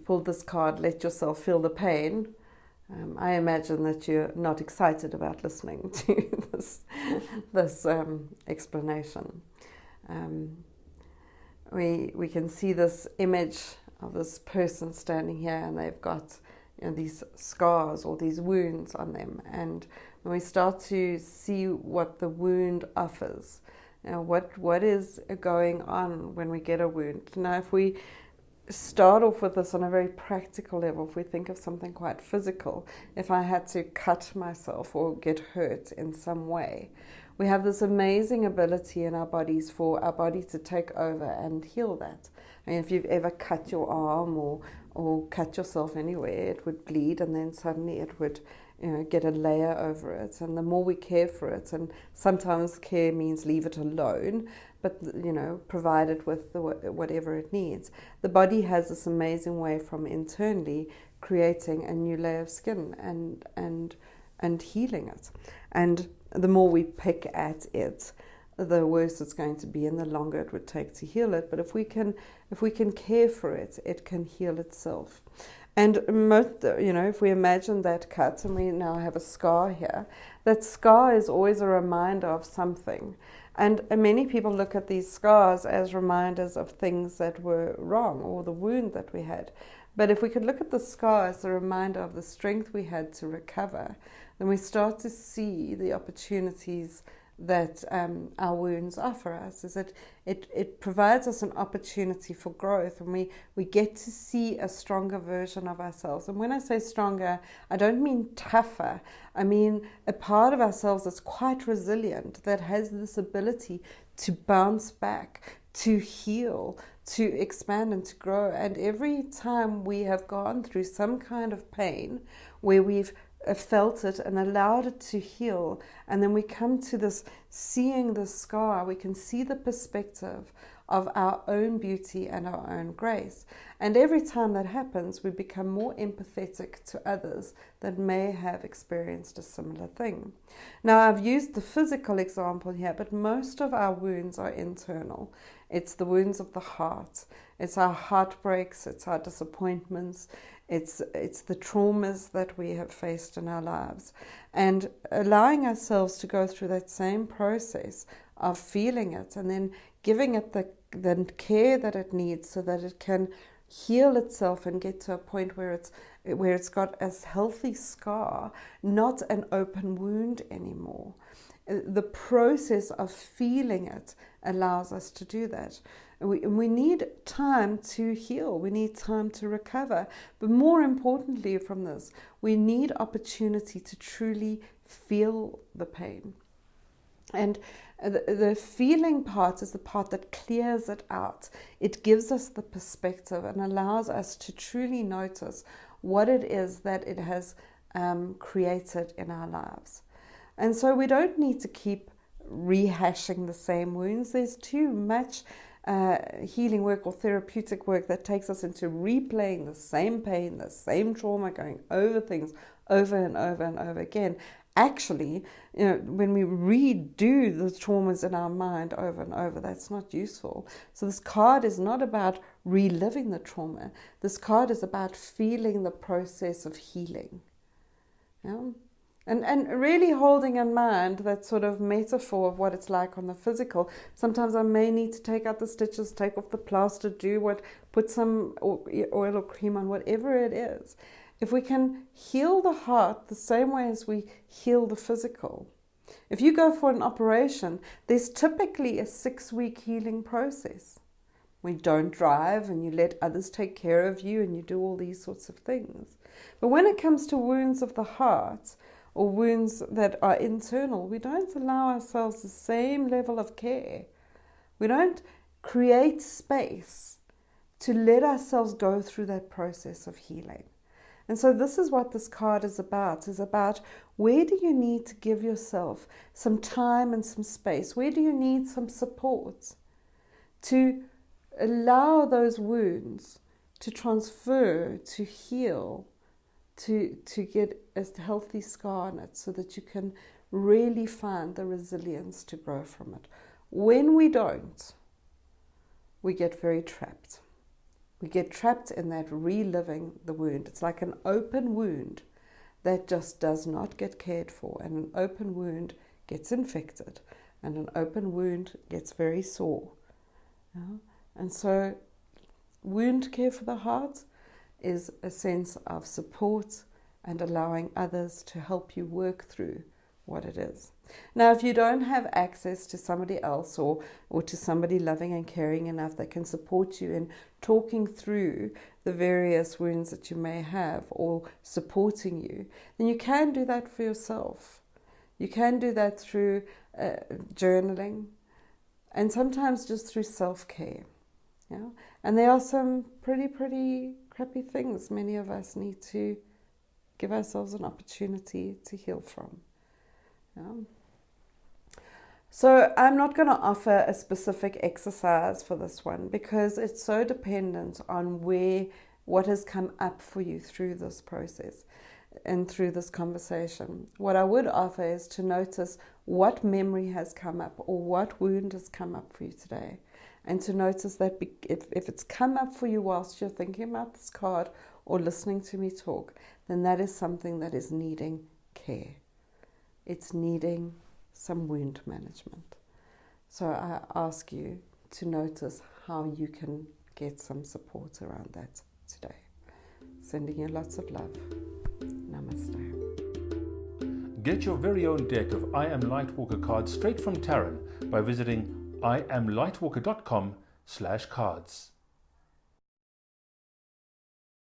pulled this card, Let Yourself Feel the Pain, I imagine that you're not excited about listening to this explanation. We can see this image of this person standing here, and they've got these scars or these wounds on them. And when we start to see what the wound offers, what is going on when we get a wound. Now, if we start off with this on a very practical level, if we think of something quite physical, if I had to cut myself or get hurt in some way, we have this amazing ability in our bodies for our body to take over and heal that. I mean, if you've ever cut your arm or cut yourself anywhere, it would bleed, and then suddenly it would get a layer over it. And the more we care for it, and sometimes care means leave it alone, but provide it with whatever it needs. The body has this amazing way from internally creating a new layer of skin and healing it. And the more we pick at it, the worse it's going to be, and the longer it would take to heal it. But if we can care for it, it can heal itself. And if we imagine that cut, and we now have a scar here, that scar is always a reminder of something. And many people look at these scars as reminders of things that were wrong, or the wound that we had. But if we could look at the scar as a reminder of the strength we had to recover, then we start to see the opportunities that our wounds offer us. Is that it provides us an opportunity for growth, and we get to see a stronger version of ourselves. And when I say stronger, I don't mean tougher. I mean a part of ourselves that's quite resilient, that has this ability to bounce back, to heal, to expand and to grow. And every time we have gone through some kind of pain where we've felt it and allowed it to heal, and then we come to this seeing the scar, we can see the perspective of our own beauty and our own grace. And every time that happens, we become more empathetic to others that may have experienced a similar thing. Now, I've used the physical example here, but most of our wounds are internal. It's the wounds of the heart. It's our heartbreaks, it's our disappointments, it's the traumas that we have faced in our lives. And allowing ourselves to go through that same process of feeling it, and then giving it the care that it needs, so that it can heal itself and get to a point where it's got a healthy scar, not an open wound anymore. The process of feeling it allows us to do that. We need time to heal. We need time to recover. But more importantly from this, we need opportunity to truly feel the pain. And the feeling part is the part that clears it out. It gives us the perspective and allows us to truly notice what it is that it has created in our lives. And so we don't need to keep rehashing the same wounds. There's too much healing work or therapeutic work that takes us into replaying the same pain, the same trauma, going over things over and over and over again. Actually, when we redo the traumas in our mind over and over, that's not useful. So this card is not about reliving the trauma. This card is about feeling the process of healing. Yeah? And really holding in mind that sort of metaphor of what it's like on the physical. Sometimes I may need to take out the stitches, take off the plaster, put some oil or cream on, whatever it is. If we can heal the heart the same way as we heal the physical. If you go for an operation, there's typically a 6-week healing process. We don't drive, and you let others take care of you, and you do all these sorts of things. But when it comes to wounds of the heart, or wounds that are internal, we don't allow ourselves the same level of care. We don't create space to let ourselves go through that process of healing. And so this is what this card is about where do you need to give yourself some time and some space? Where do you need some support to allow those wounds to transfer, to heal, to get a healthy scar on it, so that you can really find the resilience to grow from it. When we don't, we get very trapped. We get trapped in that reliving the wound. It's like an open wound that just does not get cared for, and an open wound gets infected, and an open wound gets very sore. And so wound care for the heart is a sense of support and allowing others to help you work through what it is. Now, if you don't have access to somebody else or to somebody loving and caring enough that can support you in talking through the various wounds that you may have or supporting you, then you can do that for yourself. You can do that through journaling and sometimes just through self-care. Yeah? And there are some pretty crappy things many of us need to give ourselves an opportunity to heal from. Yeah. So I'm not going to offer a specific exercise for this one because it's so dependent on what has come up for you through this process and through this conversation. What I would offer is to notice what memory has come up or what wound has come up for you today, and to notice that if it's come up for you whilst you're thinking about this card or listening to me talk, then that is something that is needing care. It's needing some wound management. So I ask you to notice how you can get some support around that today. Sending you lots of love. Namaste. Get your very own deck of I Am Lightwalker cards straight from Taryn by visiting IamLightwalker.com/cards.